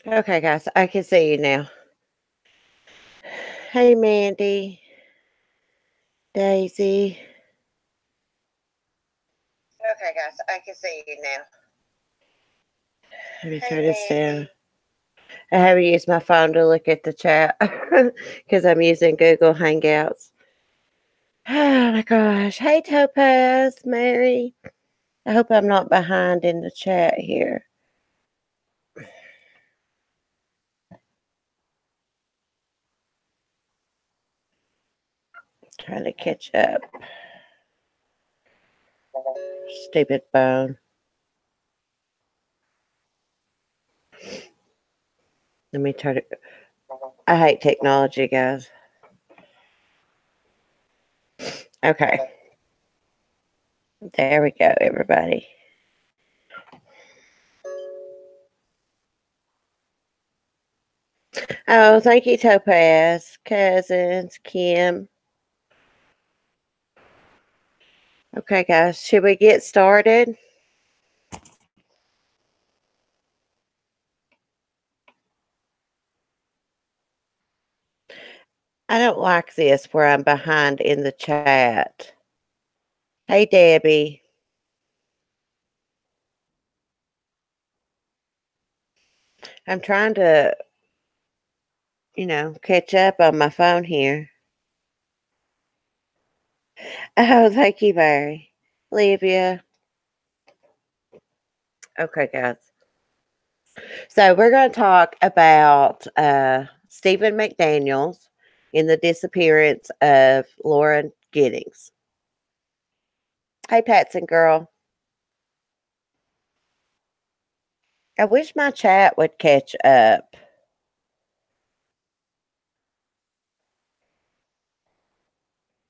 Okay, guys, I can see you now. Hey, Mandy, Daisy. Okay, guys, I can see you now. Let me turn this down. I haven't used my phone to look at the chat because I'm using Google Hangouts. Oh my gosh. Hey, Topaz, Mary. I hope I'm not behind in the chat here. Trying to catch up. Stupid phone. Let me turn it. I hate technology, guys. Okay. There we go, everybody. Oh, thank you, Topaz, Cousins, Kim. Okay, guys, should we get started? I don't like this where I'm behind in the chat. Hey, Debbie. I'm trying to, catch up on my phone here. Oh, thank you, Barry. Olivia. Okay, guys. So we're going to talk about Stephen Mcdaniels in the disappearance of Lauren Giddings. Hey, Patson girl. I wish my chat would catch up.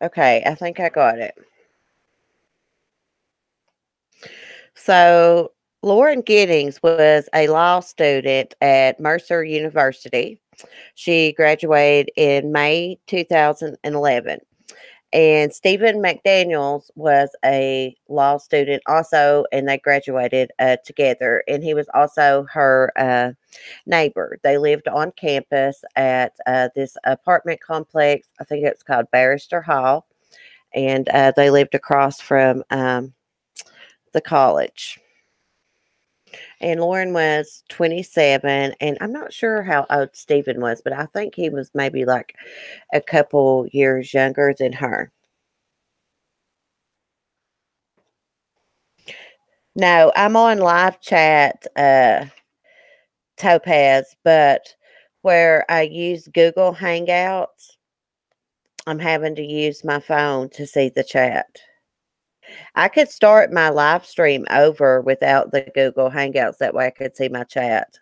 Okay, I think I got it. So, Lauren Giddings was a law student at Mercer University. She graduated in May 2011. And Stephen McDaniels was a law student also, and they graduated together. And he was also her neighbor. They lived on campus at this apartment complex. I think it's called Barrister Hall. And they lived across from the college. And Lauren was 27, and I'm not sure how old Stephen was, but I think he was maybe like a couple years younger than her. No, I'm on live chat, Topaz, but where I use Google Hangouts, I'm having to use my phone to see the chat. I could start my live stream over without the Google Hangouts. That way I could see my chat.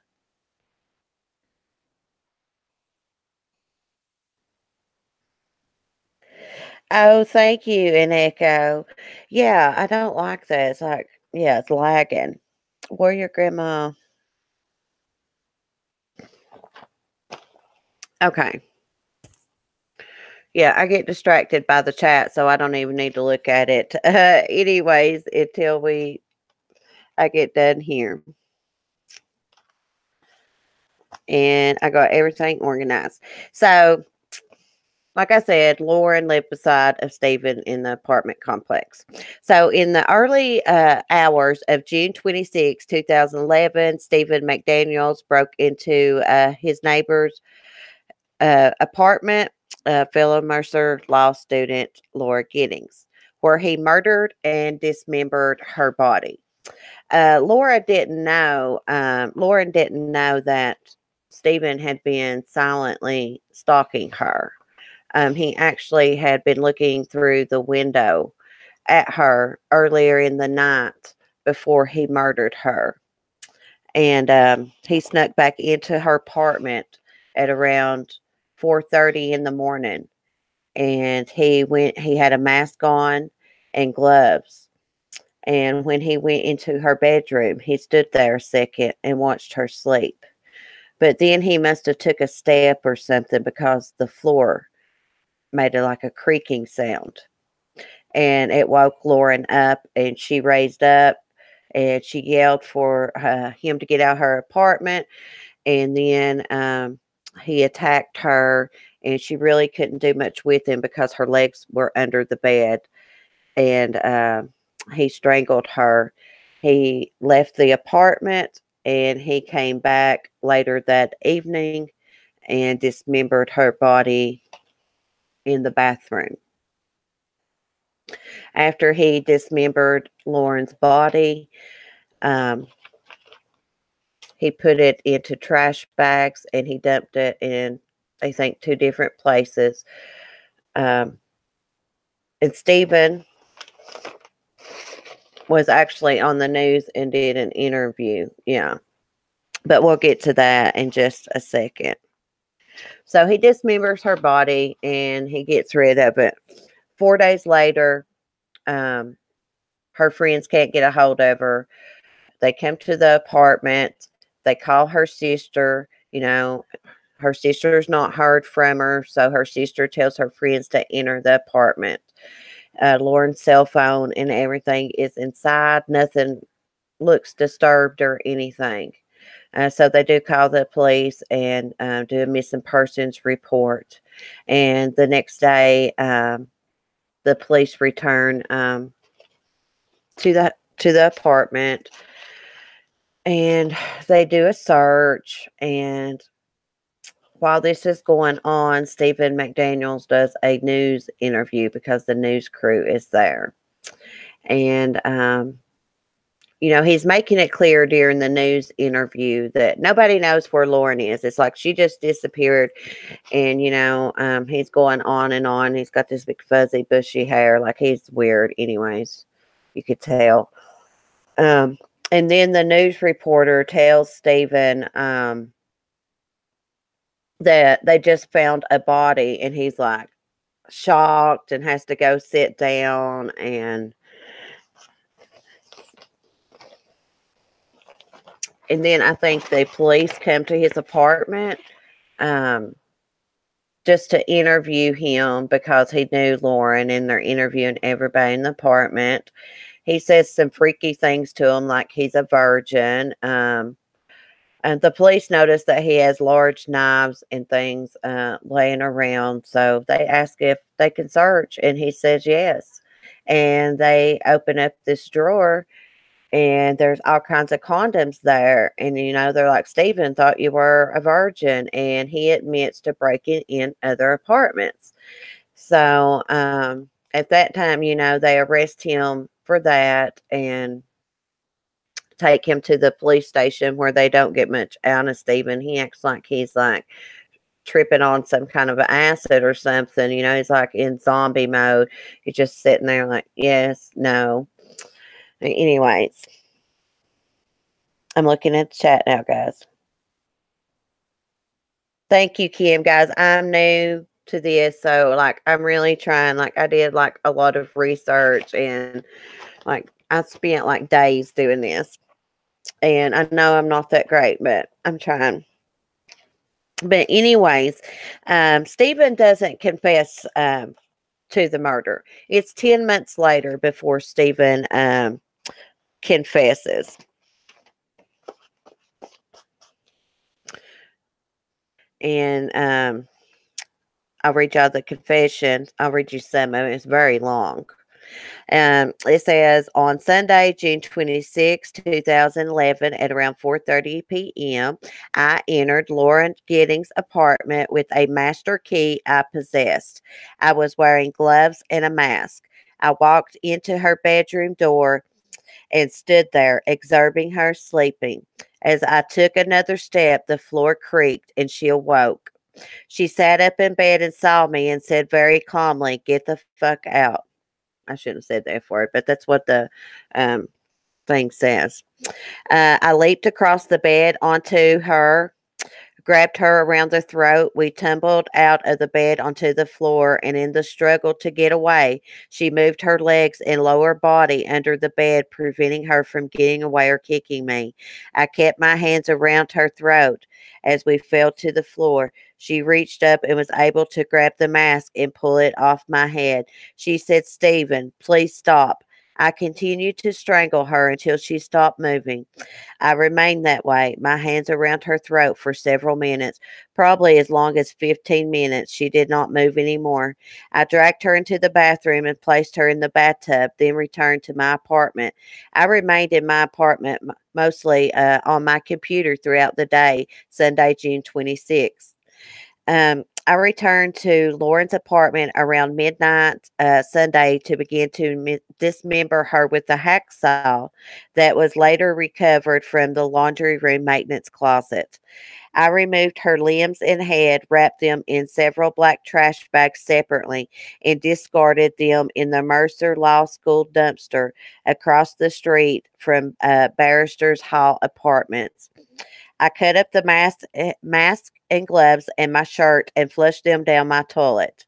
Oh, thank you, and Echo. Yeah, I don't like that. It's like, yeah, it's lagging. Where your grandma? Okay. Yeah, I get distracted by the chat, so I don't even need to look at it. Anyways, until I get done here. And I got everything organized. So, like I said, Lauren lived beside of Stephen in the apartment complex. So, in the early hours of June 26, 2011, Stephen McDaniels broke into his neighbor's apartment, fellow Mercer law student Laura Giddings, where he murdered and dismembered her body. Lauren didn't know that Stephen had been silently stalking her. He actually had been looking through the window at her earlier in the night before he murdered her. And he snuck back into her apartment at around 4:30 in the morning. And he had a mask on and gloves. And when he went into her bedroom, he stood there a second and watched her sleep. But then he must have took a step or something because the floor made like a creaking sound. And it woke Lauren up, and she raised up and she yelled for him to get out of her apartment. and then he attacked her, and she really couldn't do much with him because her legs were under the bed, and he strangled her. He left the apartment, and he came back later that evening and dismembered her body in the bathroom. After he dismembered Lauren's body, um, he put it into trash bags and he dumped it in, I think, 2 different places. Um, and Stephen was actually on the news and did an interview. Yeah. But we'll get to that in just a second. So he dismembers her body and he gets rid of it. 4 days later, her friends can't get a hold of her. They come to the apartment. They call her sister. Her sister's not heard from her, so her sister tells her friends to enter the apartment. Lauren's cell phone and everything is inside. Nothing looks disturbed or anything. So they do call the police and do a missing persons report. And the next day, the police return to the apartment, and they do a search. And while this is going on, Stephen Mcdaniels does a news interview because the news crew is there. And he's making it clear during the news interview that nobody knows where Lauren is. It's like she just disappeared, and he's going on and on. He's got this big fuzzy bushy hair, like he's weird. Anyways, you could tell. And then the news reporter tells Stephen that they just found a body, and he's like shocked and has to go sit down. And then I think the police come to his apartment just to interview him because he knew Lauren, and they're interviewing everybody in the apartment. He says some freaky things to him, like he's a virgin. And the police notice that he has large knives and things laying around. So they ask if they can search, and he says yes. And they open up this drawer, and there's all kinds of condoms there. And, they're like, Stephen thought you were a virgin. And he admits to breaking in other apartments. So at that time, they arrest him for that and take him to the police station, where they don't get much out of Stephen. He acts like he's like tripping on some kind of acid or something. He's like in zombie mode. He's just sitting there like, yes, no. Anyways, I'm looking at the chat now, guys. Thank you, Kim. Guys, I'm new to this, so like I'm really trying. Like I did like a lot of research, and like I spent like days doing this. And I know I'm not that great, but I'm trying. But anyways, Stephen doesn't confess to the murder. It's 10 months later before Stephen confesses. And I'll read y'all the confession. I'll read you some of it. It's very long. It says, on Sunday, June 26, 2011, at around 4:30 p.m., I entered Lauren Giddings' apartment with a master key I possessed. I was wearing gloves and a mask. I walked into her bedroom door and stood there, observing her sleeping. As I took another step, the floor creaked and she awoke. She sat up in bed and saw me and said very calmly, "Get the fuck out." I shouldn't have said the F word, but that's what the thing says. I leaped across the bed onto her, grabbed her around the throat. We tumbled out of the bed onto the floor, and in the struggle to get away, she moved her legs and lower body under the bed, preventing her from getting away or kicking me. I kept my hands around her throat as we fell to the floor. She reached up and was able to grab the mask and pull it off my head. She said, "Stephen, please stop." I continued to strangle her until she stopped moving. I remained that way, my hands around her throat for several minutes, probably as long as 15 minutes. She did not move anymore. I dragged her into the bathroom and placed her in the bathtub, then returned to my apartment. I remained in my apartment mostly on my computer throughout the day, Sunday, June 26th. I returned to Lauren's apartment around midnight Sunday to begin to dismember her with a hacksaw that was later recovered from the laundry room maintenance closet. I removed her limbs and head, wrapped them in several black trash bags separately, and discarded them in the Mercer Law School dumpster across the street from Barrister's Hall Apartments. I cut up the mask and gloves and my shirt and flushed them down my toilet.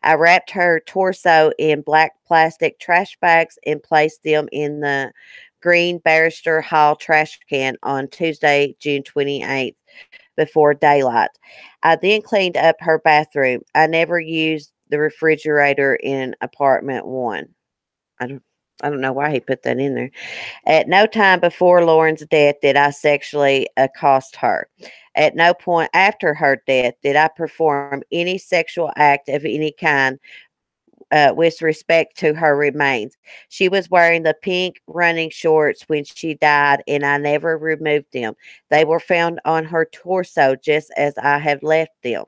I wrapped her torso in black plastic trash bags and placed them in the green Barrister Hall trash can on Tuesday, June 28th, before daylight. I then cleaned up her bathroom. I never used the refrigerator in apartment one. I don't I don't know why he put that in there. At no time before Lauren's death did I sexually accost her. At no point after her death did I perform any sexual act of any kind with respect to her remains. She was wearing the pink running shorts when she died, and I never removed them. They were found on her torso just as I have left them.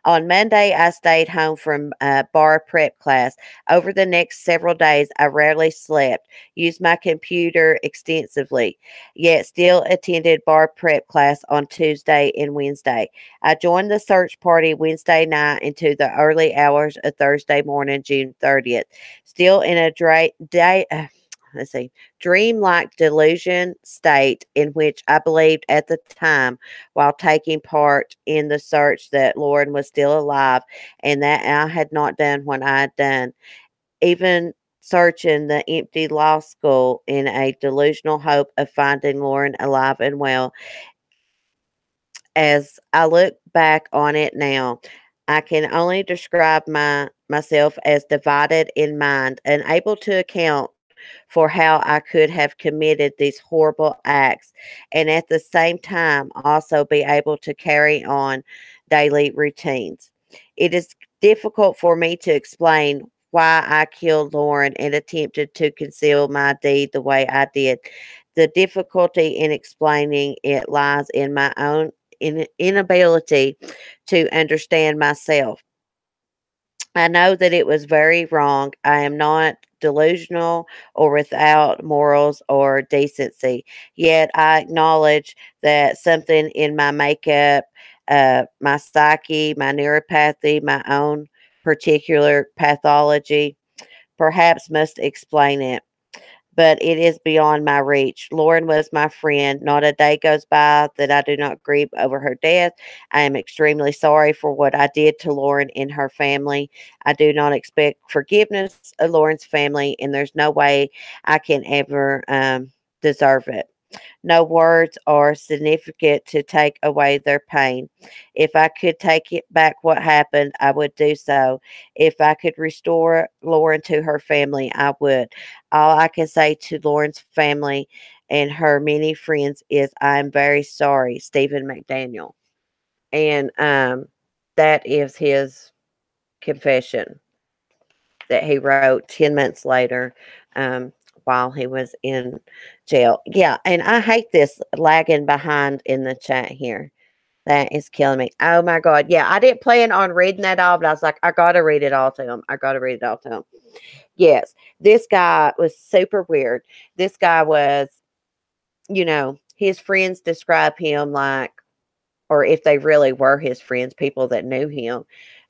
On Monday, I stayed home from bar prep class. Over the next several days, I rarely slept, used my computer extensively, yet still attended bar prep class on Tuesday and Wednesday. I joined the search party Wednesday night into the early hours of Thursday morning, June 30th. Still in a let's see, dreamlike delusion state in which I believed at the time while taking part in the search that Lauren was still alive and that I had not done what I had done, even searching the empty law school in a delusional hope of finding Lauren alive and well. As I look back on it now, I can only describe myself as divided in mind, unable to account for how I could have committed these horrible acts, and at the same time also be able to carry on daily routines. It is difficult for me to explain why I killed Lauren and attempted to conceal my deed the way I did. The difficulty in explaining it lies in my own inability to understand myself. I know that it was very wrong. I am not delusional or without morals or decency. Yet I acknowledge that something in my makeup, my psyche, my neuropathy, my own particular pathology perhaps must explain it, but it is beyond my reach. Lauren was my friend. Not a day goes by that I do not grieve over her death. I am extremely sorry for what I did to Lauren and her family. I do not expect forgiveness of Lauren's family, and there's no way I can ever deserve it. No words are significant to take away their pain. If I could take it back what happened, I would do so. If I could restore Lauren to her family, I would. All I can say to Lauren's family and her many friends is I am very sorry, Stephen McDaniel. And that is his confession that he wrote 10 months later um, while he was in jail. Yeah, and I hate this lagging behind in the chat here. That is killing me. Oh my God. Yeah, I didn't plan on reading that all, but I was like, I got to read it all to him. I got to read it all to him. Yes, this guy was super weird. This guy was, his friends describe him like, or if they really were his friends, people that knew him,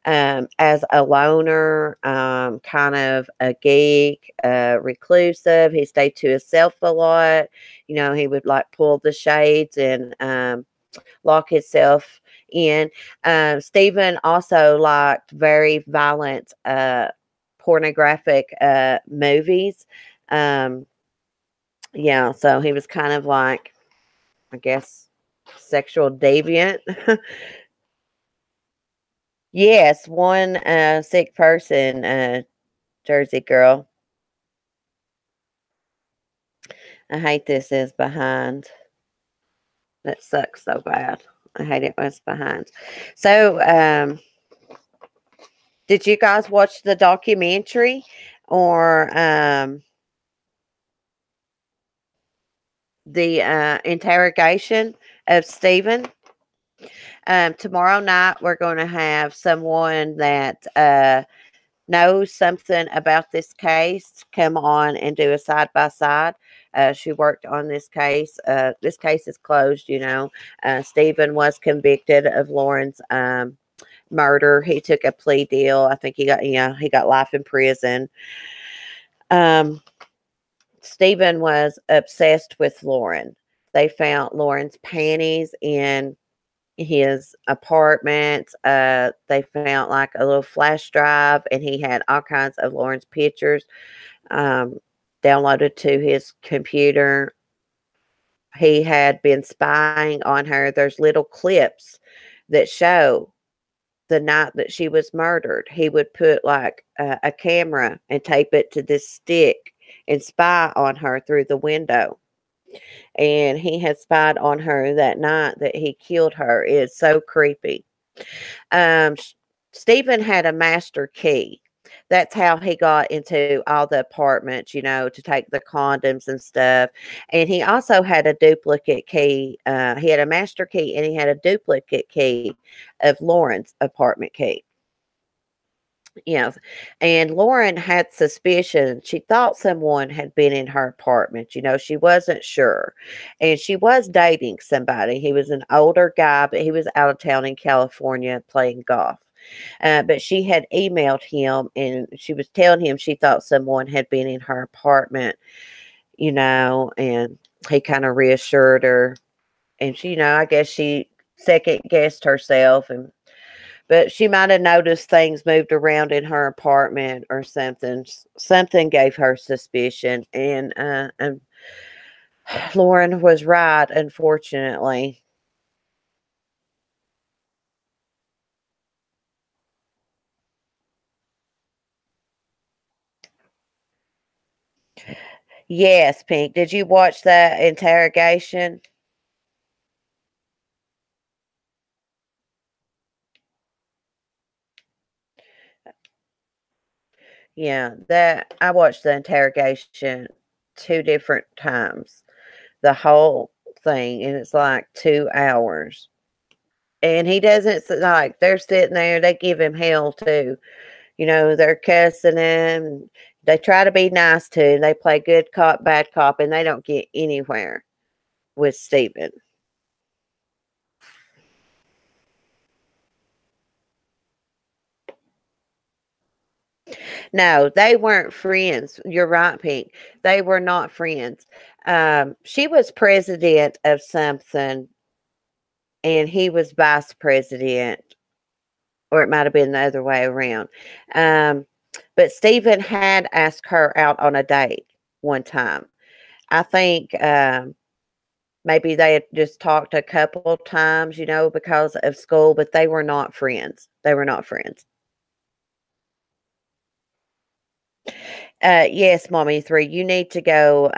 as a loner, kind of a geek, reclusive. He stayed to himself a lot. He would like pull the shades and lock himself in. Stephen also liked very violent, pornographic movies. Um, yeah, so he was kind of like, I guess, sexual deviant. Yes, one sick person, Jersey girl. I hate this is behind. That sucks so bad. I hate it when it's behind. So, did you guys watch the documentary or the interrogation of Stephen? Tomorrow night, we're going to have someone that knows something about this case come on and do a side by side. She worked on this case. This case is closed, you know. Stephen was convicted of Lauren's murder. He took a plea deal. I think he got life in prison. Um, Stephen was obsessed with Lauren. They found Lauren's panties in his apartment. They found like a little flash drive, and he had all kinds of Lauren's pictures um, downloaded to his computer. He had been spying on her. There's little clips that show the night that she was murdered. He would put like a camera and tape it to this stick and spy on her through the window. And he had spied on her that night that he killed her. It's so creepy. Um, Stephen had a master key. That's how he got into all the apartments, you know, to take the condoms and stuff. And he also had a duplicate key. He had a master key and he had a duplicate key of Lauren's apartment key. Yes. And Lauren had suspicion. She thought someone had been in her apartment. You know, she wasn't sure. And she was dating somebody. He was an older guy, but he was out of town in California playing golf. But she had emailed him and she was telling him she thought someone had been in her apartment, you know, and he kind of reassured her. And she, you know, I guess she second guessed herself, and but she might have noticed things moved around in her apartment or something. Something gave her suspicion, and Lauren was right, unfortunately. Yes, Pink. Did you watch that interrogation? Yeah, that I watched the interrogation two different times. The whole thing, and it's like 2 hours. And he doesn't like they're sitting there, they give him hell too. You know, they're cussing him. They try to be nice to him. They play good cop, bad cop, and they don't get anywhere with Stephen. No, they weren't friends. You're right, Pink. They were not friends. She was president of something, and he was vice president, or it might have been the other way around. Um, but Stephen had asked her out on a date one time. I think maybe they had just talked a couple times, you know, because of school, but they were not friends. They were not friends. Yes, Mommy 3, you need to go,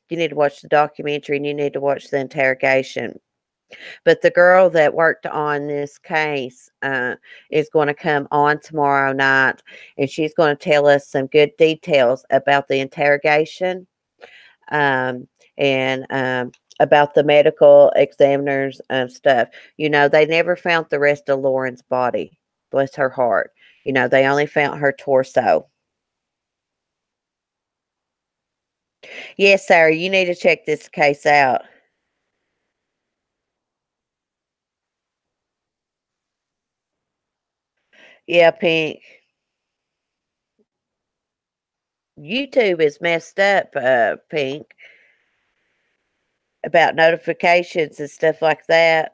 you need to watch the documentary and you need to watch the interrogation. But the girl that worked on this case is going to come on tomorrow night and she's going to tell us some good details about the interrogation um, and about the medical examiners and stuff. You know, they never found the rest of Lauren's body. Bless her heart. You know, they only found her torso. Yes, Sarah, you need to check this case out. Yeah, Pink. YouTube is messed up, Pink, about notifications and stuff like that.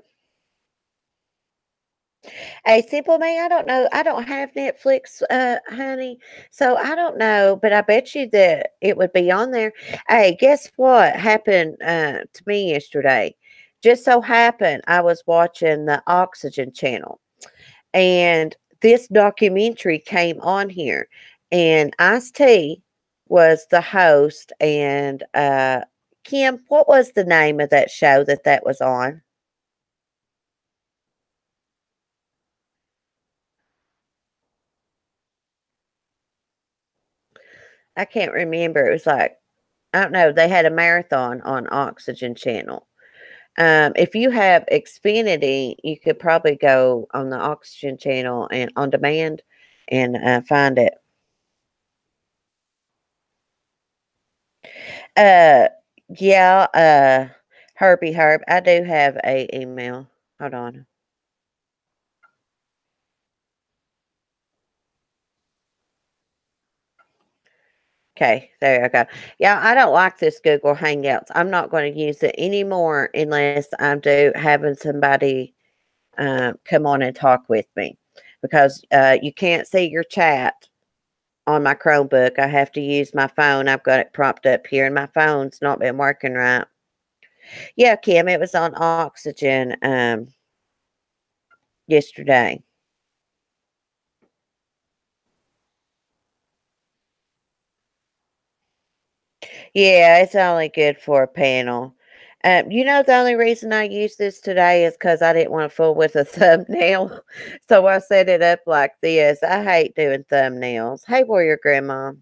Hey, Simple Me, I don't know. I don't have Netflix, honey, so I don't know, but I bet you that it would be on there. Hey, guess what happened to me yesterday? Just so happened I was watching the Oxygen channel, and this documentary came on here, and Ice T was the host, and Kim, what was the name of that show that was on? I can't remember. It was like, I don't know. They had a marathon on Oxygen Channel. If you have Xfinity, you could probably go on the Oxygen Channel and on demand and find it. Uh, yeah, Herbie Herb. I do have a email. Hold on. Okay, there I go. Yeah, I don't like this Google Hangouts. I'm not going to use it anymore unless I'm having somebody come on and talk with me because you can't see your chat on my Chromebook. I have to use my phone. I've got it propped up here, and my phone's not been working right. Yeah, Kim, it was on Oxygen yesterday. Yeah, it's only good for a panel. The only reason I used this today is because I didn't want to fool with a thumbnail. So I set it up like this. I hate doing thumbnails. Hey, Warrior Grandma.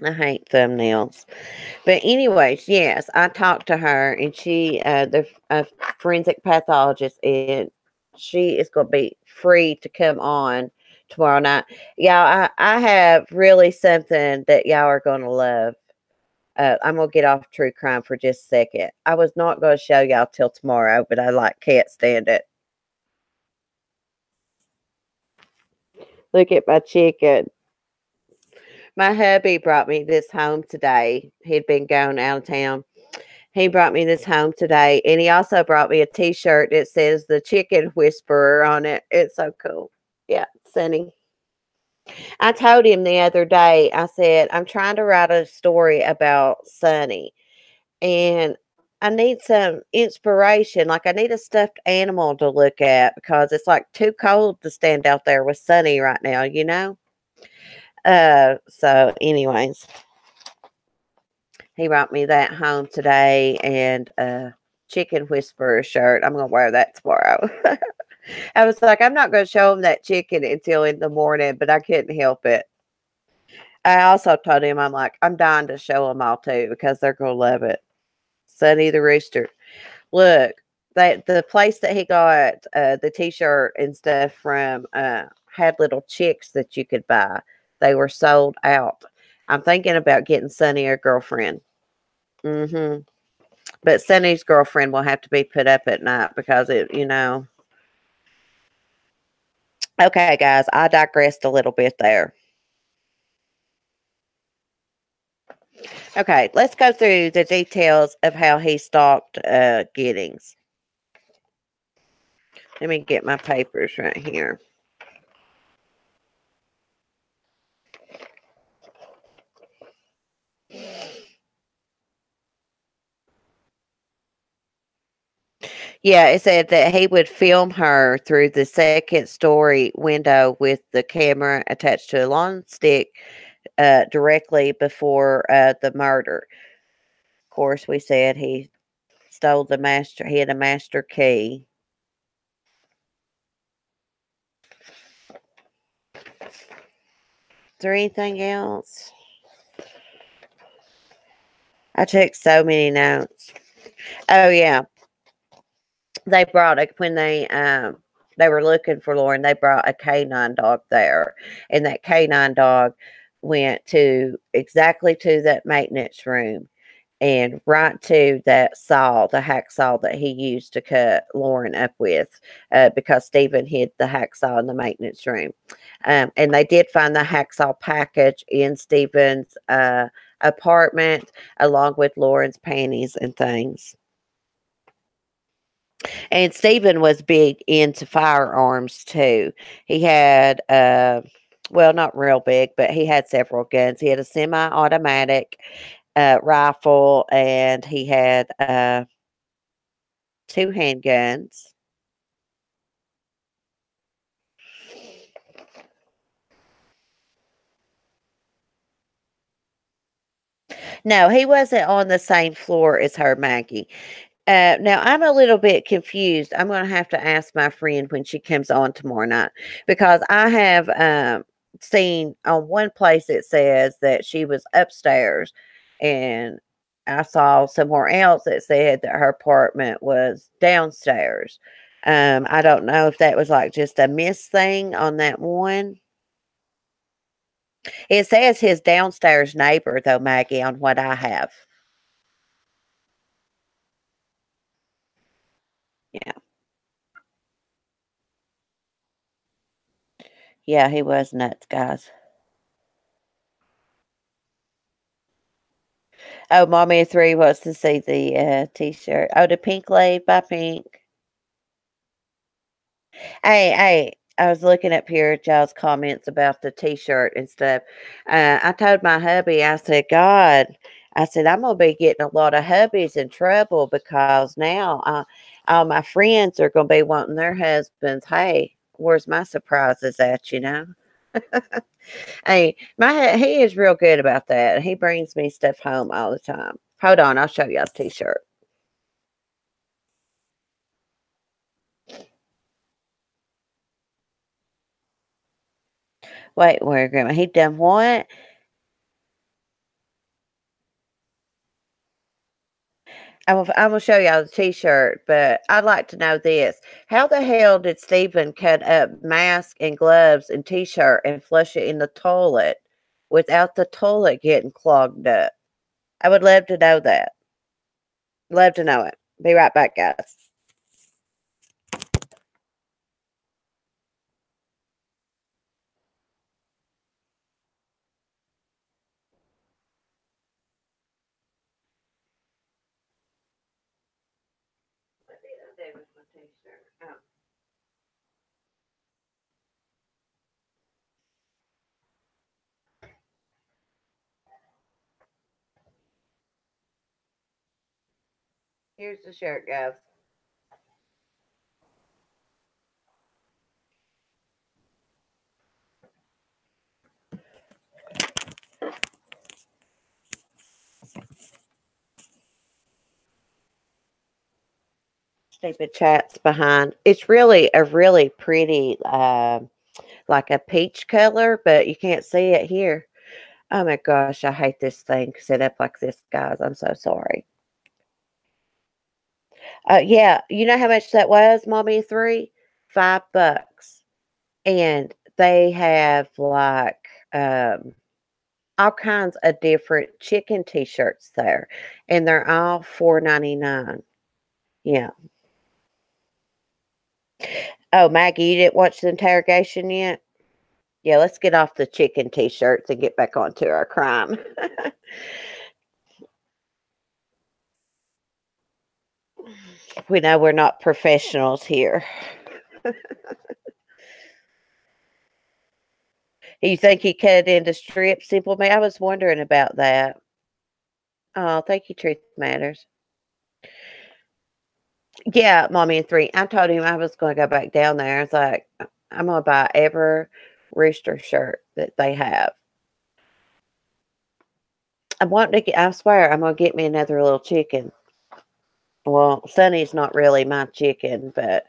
I hate thumbnails. But anyways, yes, I talked to her, and she, the forensic pathologist, and she is going to be free to come on tomorrow night. Y'all, I have really something that y'all are going to love. I'm gonna get off true crime for just a second. I was not gonna show y'all till tomorrow, but I can't stand it. Look at my chicken. My hubby brought me this home today. He'd been going out of town. He brought me this home today, and he also brought me a T-shirt that says "The Chicken Whisperer" on it. It's so cool. Yeah, Sunny. I told him the other day. I said I'm trying to write a story about Sunny, and I need some inspiration. Like I need a stuffed animal to look at because it's like too cold to stand out there with Sunny right now, you know? So anyways, he brought me that home today and a chicken whisperer shirt. I'm gonna wear that tomorrow. I was like, I'm not gonna show him that chicken until in the morning, but I couldn't help it. I also told him I'm like, I'm dying to show them all too because they're gonna love it. Sunny the rooster. Look, that the place that he got the T-shirt and stuff from had little chicks that you could buy. They were sold out. I'm thinking about getting Sunny a girlfriend. Mm-hmm. But Sunny's girlfriend will have to be put up at night because it. Okay, guys, I digressed a little bit there. Okay, let's go through the details of how he stalked Giddings. Let me get my papers right here. Yeah, it said that he would film her through the second story window with the camera attached to a long stick directly before the murder. Of course, we said he stole he had a master key. Is there anything else? I took so many notes. Oh, yeah. They brought when they were looking for Lauren, they brought a canine dog there, and that canine dog went to exactly to that maintenance room and right to that saw, the hacksaw that he used to cut Lauren up with, because Stephen hid the hacksaw in the maintenance room. And they did find the hacksaw package in Stephen's apartment, along with Lauren's panties and things. And Stephen was big into firearms too. He had, well, not real big, but he had several guns. He had a semi-automatic rifle, and he had two handguns. No, he wasn't on the same floor as her, Maggie. Now I'm a little bit confused. I'm going to have to ask my friend when she comes on tomorrow night because I have seen on one place it says that she was upstairs, and I saw somewhere else that said that her apartment was downstairs. I don't know if that was like just a miss thing on that one. It says his downstairs neighbor though, Maggie, on what I have. Yeah. Yeah, he was nuts, guys. Oh, Mommy of Three wants to see the T-shirt. Oh, the Pink Lady by Pink. Hey, I was looking up here at y'all's comments about the T-shirt and stuff. I told my hubby, I said, God, I said, I'm going to be getting a lot of hubbies in trouble because now all my friends are going to be wanting their husbands. Hey, where's my surprises at, you know? Hey, he is real good about that. He brings me stuff home all the time. Hold on, I'll show you a T-shirt. Wait, where, Grandma? He done what? I'm gonna show y'all the T-shirt, but I'd like to know this: how the hell did Stephen cut up mask and gloves and T-shirt and flush it in the toilet without the toilet getting clogged up? I would love to know that. Love to know it. Be right back, guys. What did I do with my T-shirt? Oh, here's the shirt, guys. Stupid chats behind. It's really a really pretty, like a peach color, but you can't see it here. Oh my gosh, I hate this thing set up like this, guys. I'm so sorry. Yeah, you know how much that was, Mommy Three? $5. And they have like all kinds of different chicken t-shirts there. And they're all $4.99. Yeah. Oh, Maggie, you didn't watch the interrogation yet? Yeah, let's get off the chicken t-shirts and get back onto our crime. We know we're not professionals here. You think he cut into strip simple me? I was wondering about that. Oh, thank you, Truth Matters. Yeah, Mommy and Three. I told him I was going to go back down there. I was like, I'm going to buy every rooster shirt that they have. I'm wanting to get, I swear, I'm going to get me another little chicken. Well, Sonny's not really my chicken, but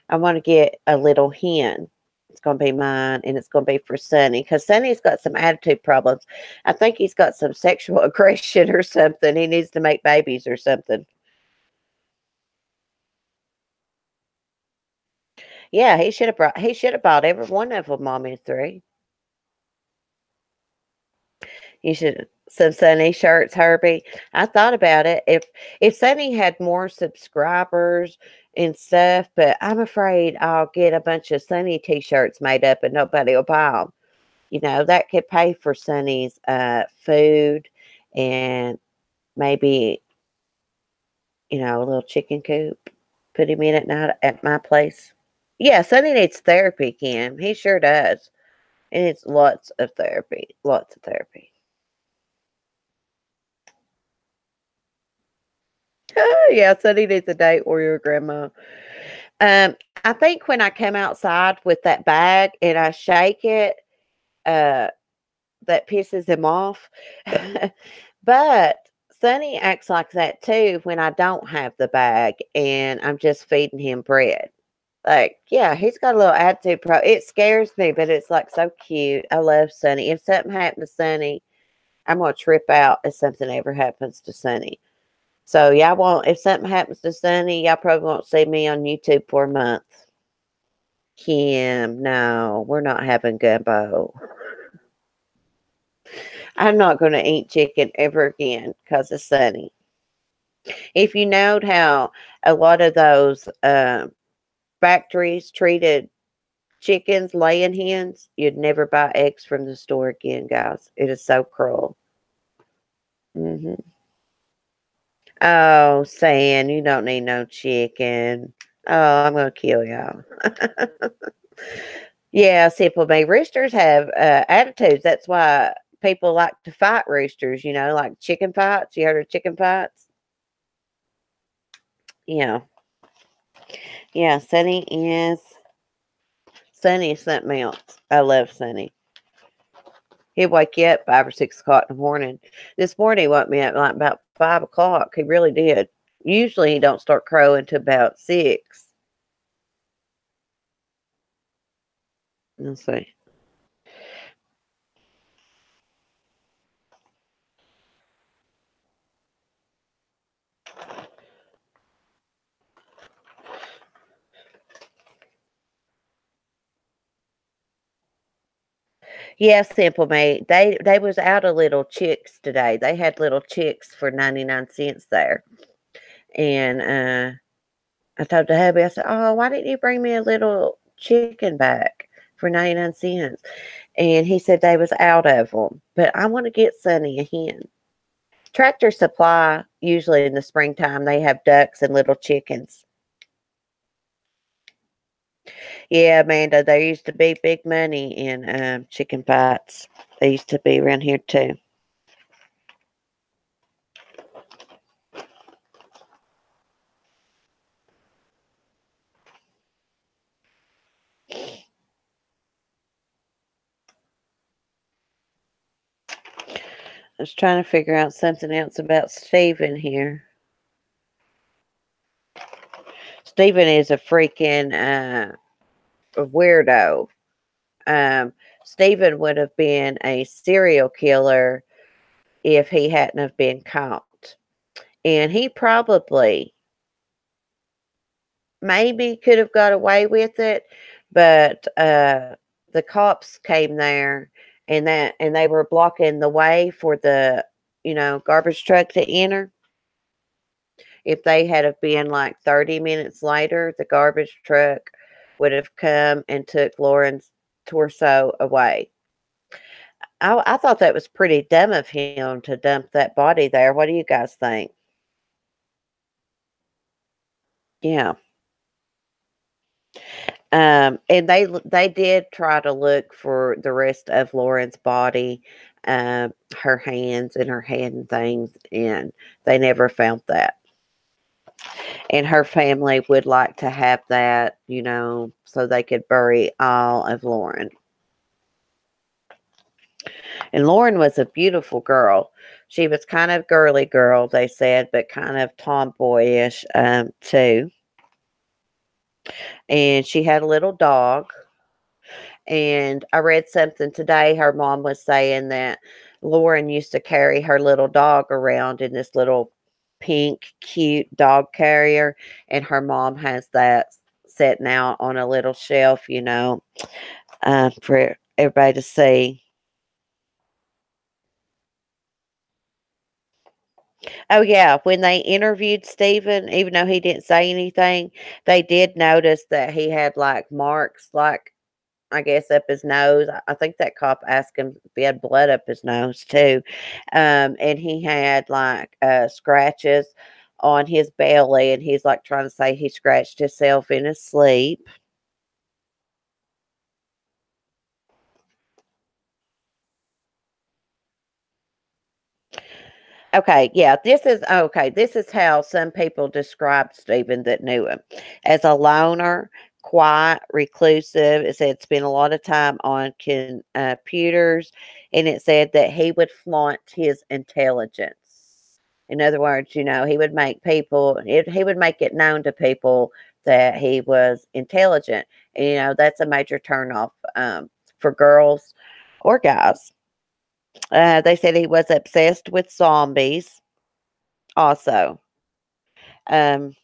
I want to get a little hen. It's going to be mine, and it's going to be for Sonny because Sonny's got some attitude problems. I think he's got some sexual aggression or something. He needs to make babies or something. Yeah, he should have bought every one of them, Mommy Three. You should some Sunny shirts, Herbie. I thought about it. If Sunny had more subscribers and stuff, but I'm afraid I'll get a bunch of Sunny t-shirts made up and nobody will buy them. You know, that could pay for Sunny's food and maybe, a little chicken coop. Put him in at night at my place. Yeah, Sunny needs therapy, Kim. He sure does. He needs lots of therapy. Lots of therapy. Yeah, Sunny needs a date or your grandma. Um, I think when I come outside with that bag and I shake it, uh, that pisses him off. But Sonny acts like that too when I don't have the bag and I'm just feeding him bread. Like, yeah, he's got a little attitude it scares me, but it's like so cute. I love Sonny. If something happened to Sonny, I'm gonna trip out if something ever happens to Sonny. So y'all won't if something happens to Sonny, y'all probably won't see me on YouTube for a month. Kim, no, we're not having gumbo. I'm not gonna eat chicken ever again because of Sonny. If you note how a lot of those factories treated chickens, laying hens, you'd never buy eggs from the store again, guys. It is so cruel. Hmm. Oh, San, you don't need no chicken. Oh, I'm gonna kill y'all. Yeah, simple me. Roosters have attitudes. That's why people like to fight roosters. Like chicken fights. You heard of chicken fights? Yeah, yeah. Sunny is something else. I love Sunny. He'd wake you up 5 or 6 o'clock in the morning. This morning he woke me up like about 5 o'clock. He really did. Usually he don't start crowing till about 6. Let's see. Yeah, Simple Mate. They was out of little chicks today. They had little chicks for 99 cents there. And I told the hubby, I said, "Oh, why didn't you bring me a little chicken back for 99 cents?" And he said they was out of them. But I want to get Sonny a hen. Tractor Supply, usually in the springtime, they have ducks and little chickens. Yeah, Amanda, there used to be big money in chicken fights. They used to be around here too. I was trying to figure out something else about Stephen here. Stephen is a freaking weirdo. Stephen would have been a serial killer if he hadn't have been caught. And he probably maybe could have got away with it, but the cops came there and they were blocking the way for the garbage truck to enter. If they had have been like 30 minutes later, the garbage truck would have come and took Lauren's torso away. I thought that was pretty dumb of him to dump that body there. What do you guys think? Yeah. And they did try to look for the rest of Lauren's body, her hands and her head and things, and they never found that. And her family would like to have that, so they could bury all of Lauren. And Lauren was a beautiful girl. She was kind of girly girl, they said, but kind of tomboyish too. And she had a little dog. And I read something today. Her mom was saying that Lauren used to carry her little dog around in this little pink, cute dog carrier. And her mom has that sitting out on a little shelf, for everybody to see. Oh, yeah. When they interviewed Stephen, even though he didn't say anything, they did notice that he had like marks, like I guess up his nose. I think that cop asked him if he had blood up his nose too. And he had like scratches on his belly, and he's like trying to say he scratched himself in his sleep. Okay, yeah, this is okay. This is how some people described Stephen that knew him as a loner, quiet, reclusive. It said spent a lot of time on computers, and it said that he would flaunt his intelligence. In other words, he would make he would make it known to people that he was intelligent. And, that's a major turnoff for girls or guys. They said he was obsessed with zombies also. Um,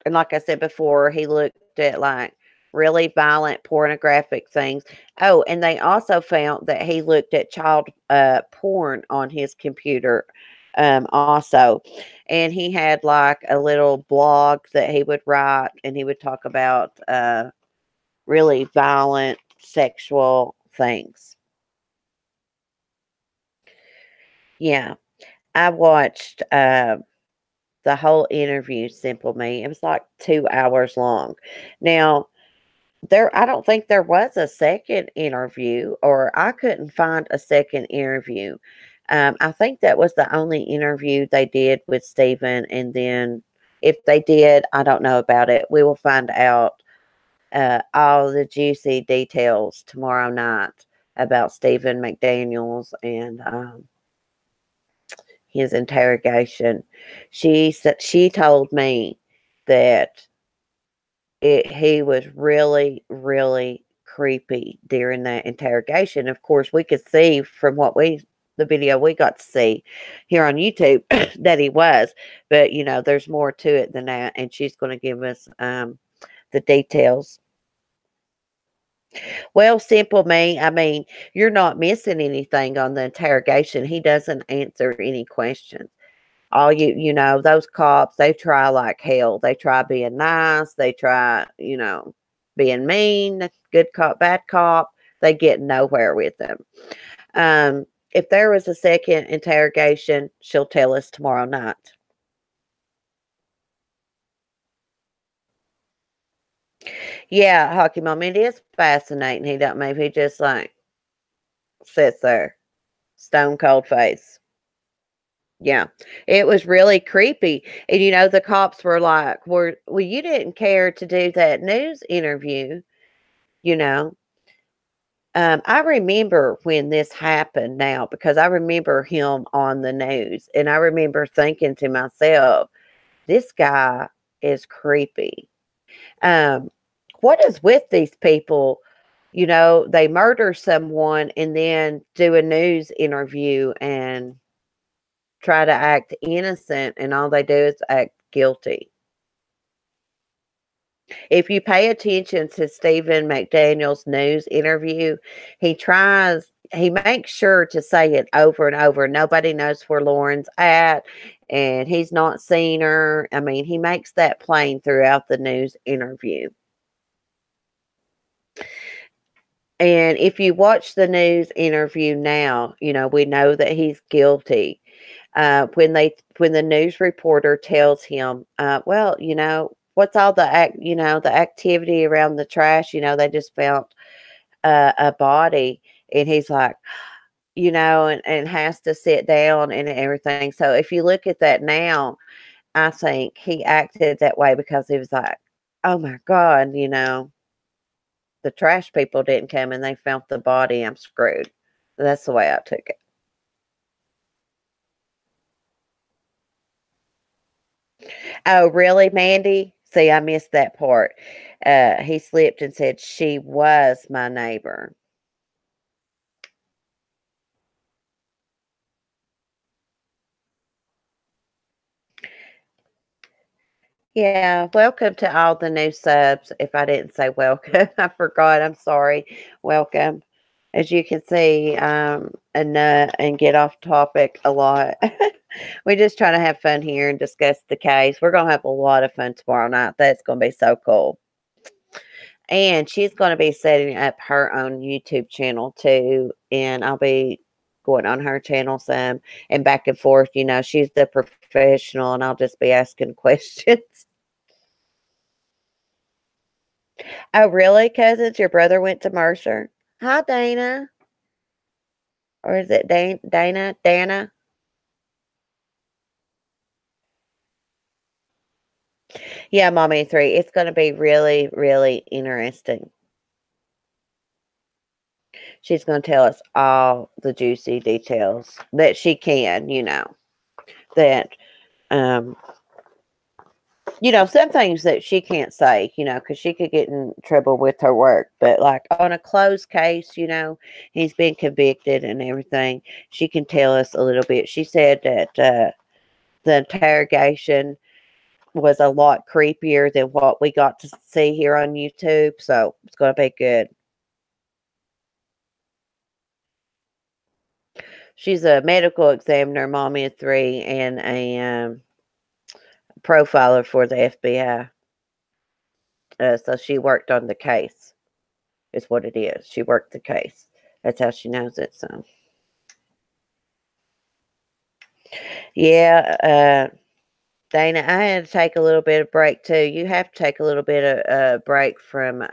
and like I said before, he looked at like really violent pornographic things. Oh, and they also found that he looked at child porn on his computer also. And he had like a little blog that he would write, and he would talk about really violent sexual things. Yeah, I watched the whole interview, Simple Me. It was like 2 hours long. Now, I don't think there was a second interview, or I couldn't find a second interview. I think that was the only interview they did with Stephen, and then if they did, I don't know about it. We will find out all the juicy details tomorrow night about Stephen McDaniels and his interrogation. She told me that he was really, really creepy during that interrogation. Of course, we could see from the video we got to see here on YouTube that he was, but there's more to it than that, and she's going to give us the details. Well, Simple Me, I mean, you're not missing anything on the interrogation. He doesn't answer any questions. All those cops, they try like hell. They try being nice. They try, being mean, good cop, bad cop. They get nowhere with them. If there was a second interrogation, she'll tell us tomorrow night. Yeah, Hockey Mom, it is fascinating. He just like sits there, stone cold face. Yeah, it was really creepy. And the cops were like, well, you didn't care to do that news interview, you know. I remember when this happened now because I remember him on the news, and I remember thinking to myself, this guy is creepy. Um, what is with these people? They murder someone and then do a news interview and try to act innocent, and all they do is act guilty. If you pay attention to Stephen McDaniels' news interview, he makes sure to say it over and over. Nobody knows where Lauren's at, and he's not seen her. I mean, he makes that plain throughout the news interview. And if you watch the news interview now, we know that he's guilty. When the news reporter tells him, well, what's all the activity around the trash? They just found a body, and he's like, and has to sit down and everything. So if you look at that now, I think he acted that way because he was like, oh my God, the trash people didn't come and they found the body. I'm screwed. That's the way I took it. Oh, really, Mandy? See, I missed that part. He slipped and said she was my neighbor. Yeah, welcome to all the new subs. If I didn't say welcome, I forgot. I'm sorry. Welcome. As you can see, a nut and get off topic a lot. We're just trying to have fun here and discuss the case. We're going to have a lot of fun tomorrow night. That's going to be so cool. And she's going to be setting up her own YouTube channel too. And I'll be going on her channel some and back and forth. She's the professional and I'll just be asking questions. Oh, really, cousins? Your brother went to Mercer? Hi, Dana. Or is it Dana? Dana? Yeah, Mommy 3. It's going to be really, really interesting. She's going to tell us all the juicy details that she can. that, um, some things that she can't say, because she could get in trouble with her work. But like on a closed case, he's been convicted and everything. She can tell us a little bit. She said that the interrogation was a lot creepier than what we got to see here on YouTube. So it's going to be good. She's a medical examiner, mommy of three, and a profiler for the FBI. So she worked on the case, is what it is. She worked the case. That's how she knows it. So, yeah, Dana, I had to take a little bit of break too. You have to take a little bit of break from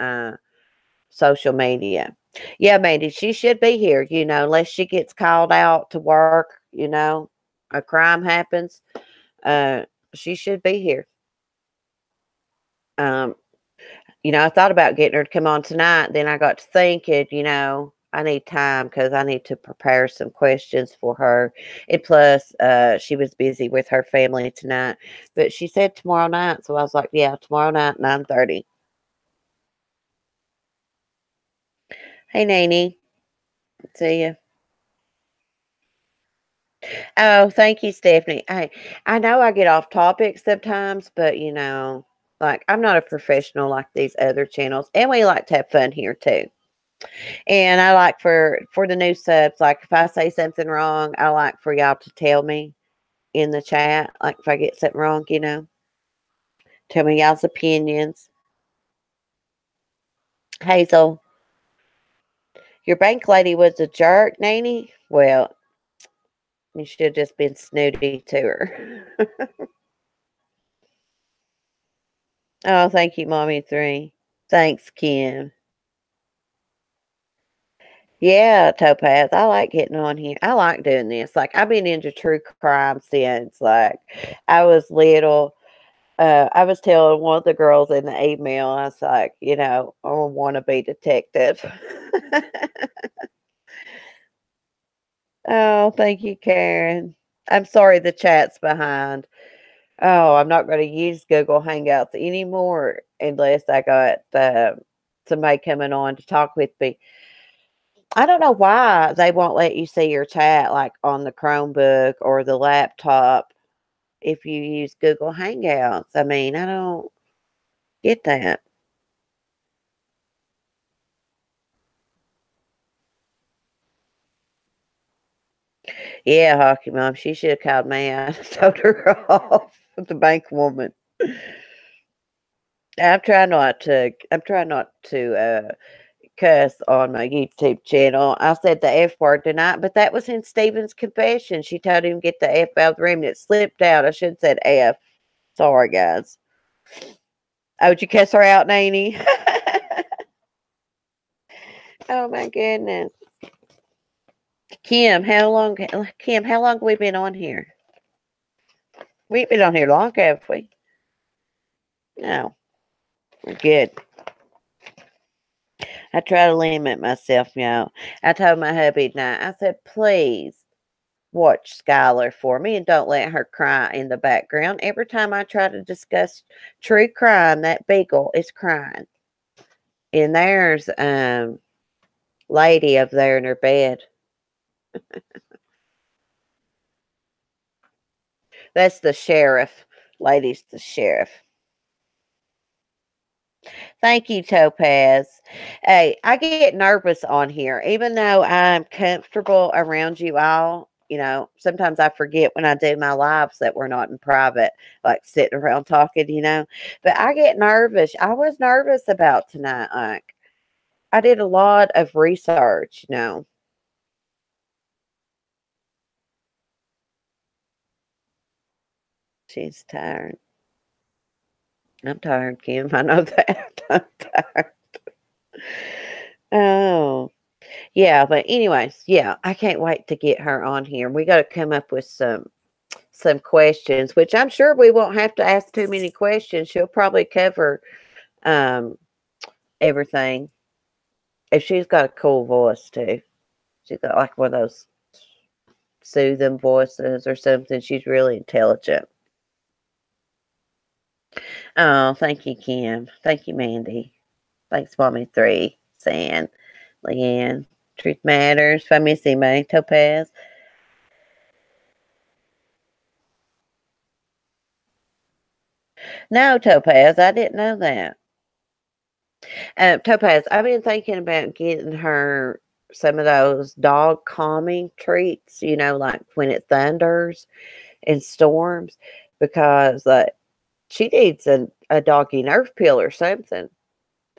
social media. Yeah, Mandy, she should be here, unless she gets called out to work, a crime happens. She should be here. I thought about getting her to come on tonight. Then I got to thinking, I need time because I need to prepare some questions for her. And plus, she was busy with her family tonight. But she said tomorrow night. So I was like, yeah, tomorrow night, 9:30. Hey, Nene. See you. Oh, thank you, Stephanie. I know I get off topic sometimes, but like I'm not a professional like these other channels, and we like to have fun here too. And I like for the new subs, like if I say something wrong, I like for y'all to tell me in the chat, like if I get something wrong, tell me y'all's opinions. Hazel, your bank lady was a jerk, Nanny. Well, you should have just been snooty to her. Oh, thank you, Mommy 3. Thanks, Kim. Yeah, Topaz. I like getting on here. I like doing this. Like I've been into true crime since like I was little. I was telling one of the girls in the email, I was like, I want to be detective. Oh, thank you, Karen. I'm sorry the chat's behind. Oh, I'm not going to use Google Hangouts anymore unless I got somebody coming on to talk with me. I don't know why they won't let you see your chat like on the Chromebook or the laptop if you use Google Hangouts. I mean, I don't get that. Yeah, Hockey Mom, she should have called me out and told her off, the bank woman. I'm trying not to cuss on my YouTube channel. I said the F word tonight, but that was in Stephen's confession. She told him get the F out of the room and it slipped out. I should have said F. Sorry, guys. Oh, did you cuss her out, Nanny? Oh my goodness. Kim, how long have we been on here? We ain't been on here long, have we? No. We're good. I try to limit myself, I told my hubby tonight, I said, please watch Skylar for me and don't let her cry in the background. Every time I try to discuss true crime, that beagle is crying. And there's lady up there in her bed. That's the sheriff. Lady's the sheriff. Thank you, Topaz. Hey, I get nervous on here, even though I'm comfortable around you all. Sometimes I forget when I do my lives that we're not in private, like sitting around talking. But I get nervous. I was nervous about tonight. Like, I did a lot of research. She's tired. I'm tired, Kim. I know that. I'm tired. Oh. Yeah, but anyways, yeah, I can't wait to get her on here. We got to come up with some questions, which I'm sure we won't have to ask too many questions. She'll probably cover um everything. If she's got a cool voice too. She's got like one of those soothing voices or something. She's really intelligent. Oh, thank you, Kim. Thank you, Mandy. Thanks, Mommy 3, San, Leanne. Truth Matters. If I miss anybody, Topaz. No, Topaz, I didn't know that. Topaz, I've been thinking about getting her some of those dog calming treats, like when it thunders and storms, because she needs a doggy nerve pill or something.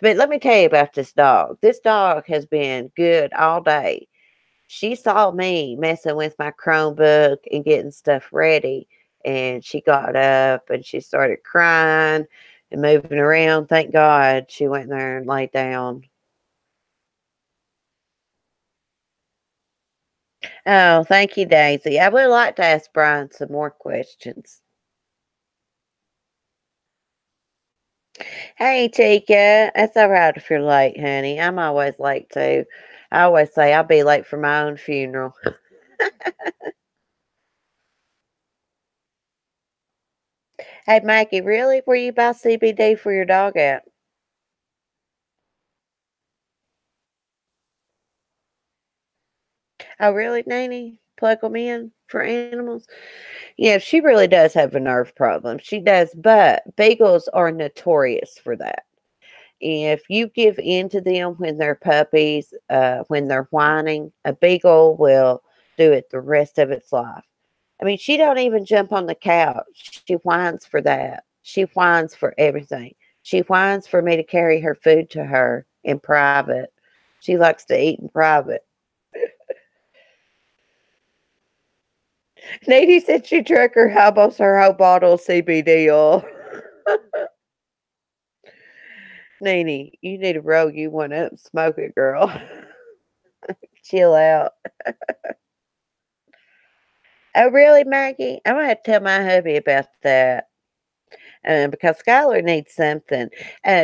But let me tell you about this dog. This dog has been good all day. She saw me messing with my Chromebook and getting stuff ready, and she got up and she started crying and moving around. Thank God she went there and laid down. Oh, thank you, Daisy. I would like to ask Brian some more questions. Hey, Tika. That's all right if you're late, honey. I'm always late too. I always say I'll be late for my own funeral. Hey, Maggie, really? Where you buy CBD for your dog at? Oh, really, Nanny? Plug them in for animals? Yeah, she really does have a nerve problem. She does, but beagles are notorious for that. If you give in to them when they're puppies, when they're whining, a beagle will do it the rest of its life. I mean, she don't even jump on the couch. She whines for that. She whines for everything. She whines for me to carry her food to her in private. She likes to eat in private. Nadie said she drank her whole bottle of CBD oil. Nene, you need to roll you one up and smoke it, girl. Chill out. Oh, really, Maggie? I'm gonna have to tell my hubby about that. Because Skylar needs something.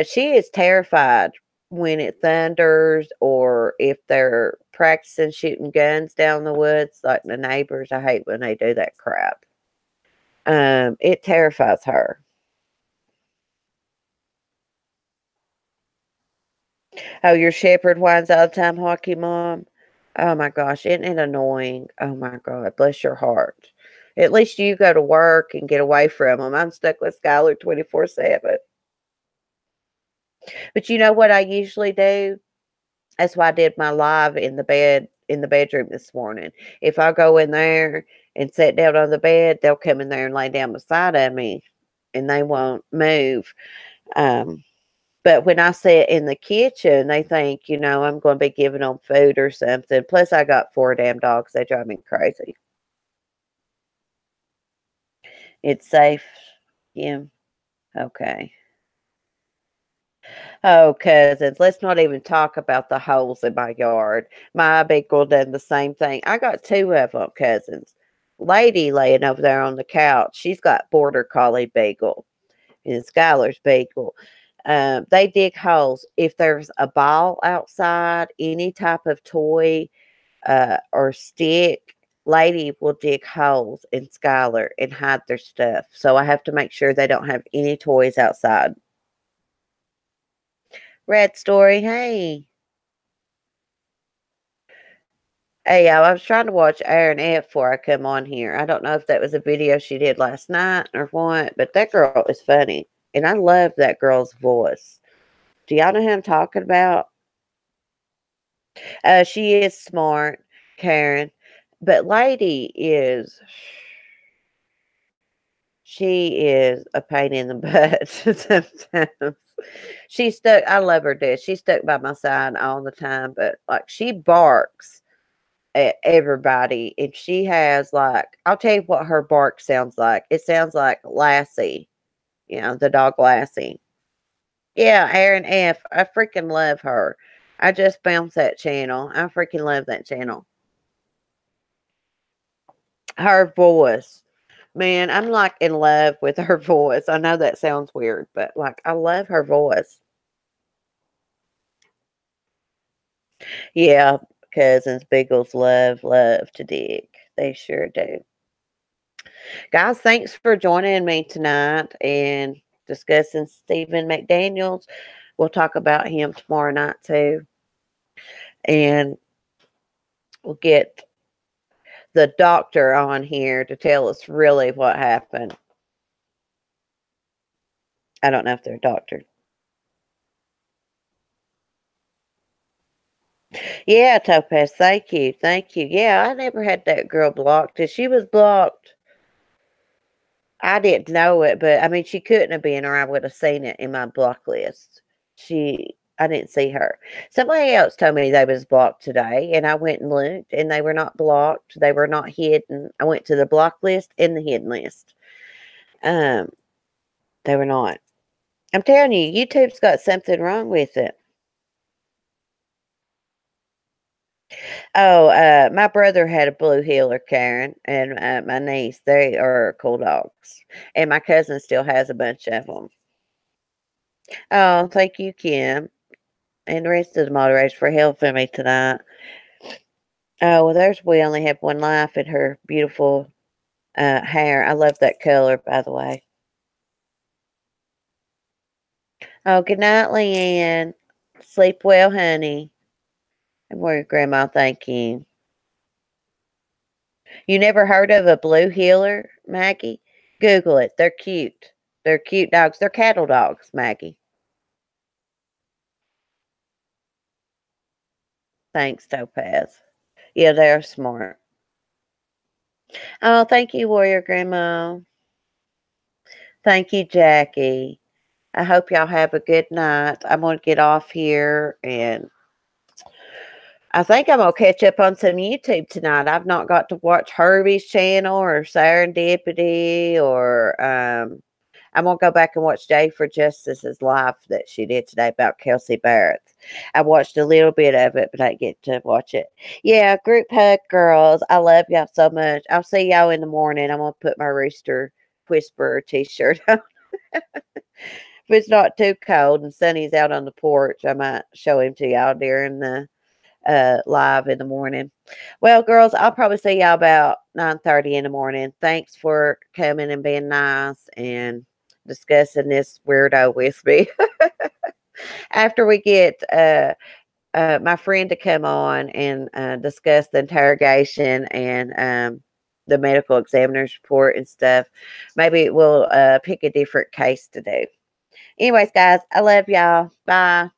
She is terrified when it thunders or if they're practicing shooting guns down the woods, like the neighbors. I hate when they do that crap. It terrifies her. Oh, your shepherd whines all the time, hockey mom. Oh my gosh, isn't it annoying? Oh my God, bless your heart. At least you go to work and get away from them. I'm stuck with Skylar 24/7. But you know what I usually do? That's why I did my live in the bedroom this morning. If I go in there and sit down on the bed, they'll come in there and lay down beside of me and they won't move. Um, but when I sit in the kitchen, they think, I'm going to be giving them food or something. Plus, I got 4 damn dogs. They drive me crazy. It's safe. Yeah. Okay. Oh, cousins, let's not even talk about the holes in my yard. My beagle done the same thing. I got 2 of them, cousins. Lady laying over there on the couch, she's got border collie beagle and Skylar's beagle. They dig holes. If there's a ball outside, any type of toy or stick, Lady will dig holes in Skylar and hide their stuff. So I have to make sure they don't have any toys outside. Red Story, hey. Hey, y'all, I was trying to watch Aaron F before I come on here. I don't know if that was a video she did last night or what, but that girl is funny. And I love that girl's voice. Do y'all know who I'm talking about? She is smart, Karen. But Lady is, she is a pain in the butt sometimes. She's stuck, I love her death. She's stuck by my side all the time, but like she barks at everybody. And she has I'll tell you what her bark sounds like. It sounds like Lassie, the dog Lassie. Yeah, Aaron F. I freaking love her. I just bounced that channel. I freaking love that channel. Her voice. Man, I'm in love with her voice. I know that sounds weird, but I love her voice. Yeah, cousins, beagles love to dig. They sure do. Guys, thanks for joining me tonight and discussing Stephen McDaniels. We'll talk about him tomorrow night too. And we'll get the doctor on here to tell us really what happened. I don't know if they're a doctor. Yeah, Topaz, thank you. Thank you. Yeah, I never had that girl blocked. If she was blocked, I didn't know it, but I mean, she couldn't have been, or I would have seen it in my block list. I didn't see her. Somebody else told me they was blocked today, and I went and looked, and they were not blocked. They were not hidden. I went to the block list and the hidden list. Um, they were not. I'm telling you, YouTube's got something wrong with it. Oh, my brother had a blue heeler, Karen, and my niece. They are cool dogs, and my cousin still has a bunch of them. Oh, thank you, Kim, and the rest of the moderators for helping me tonight. Oh, well, we only have one life in her beautiful hair. I love that color, by the way. Oh, good night, Leanne. Sleep well, honey. And where your grandma, thank you. You never heard of a blue heeler, Maggie? Google it. They're cute. They're cute dogs. They're cattle dogs, Maggie. Thanks, Topaz. Yeah, they're smart. Oh, thank you, Warrior Grandma. Thank you, Jackie. I hope y'all have a good night. I'm going to get off here, and I think I'm going to catch up on some YouTube tonight. I've not got to watch Herbie's channel or Serendipity, or I'm going to go back and watch Day for Justice's live that she did today about Kelsey Barrett. I watched a little bit of it, but I didn't get to watch it. Yeah, group hug, girls. I love y'all so much. I'll see y'all in the morning. I'm going to put my Rooster Whisperer t-shirt on. If it's not too cold and Sunny's out on the porch, I might show him to y'all during the live in the morning. Well, girls, I'll probably see y'all about 9:30 in the morning. Thanks for coming and being nice and discussing this weirdo with me. After we get my friend to come on and discuss the interrogation and the medical examiner's report and stuff, maybe we'll pick a different case to do. Anyways, guys, I love y'all. Bye.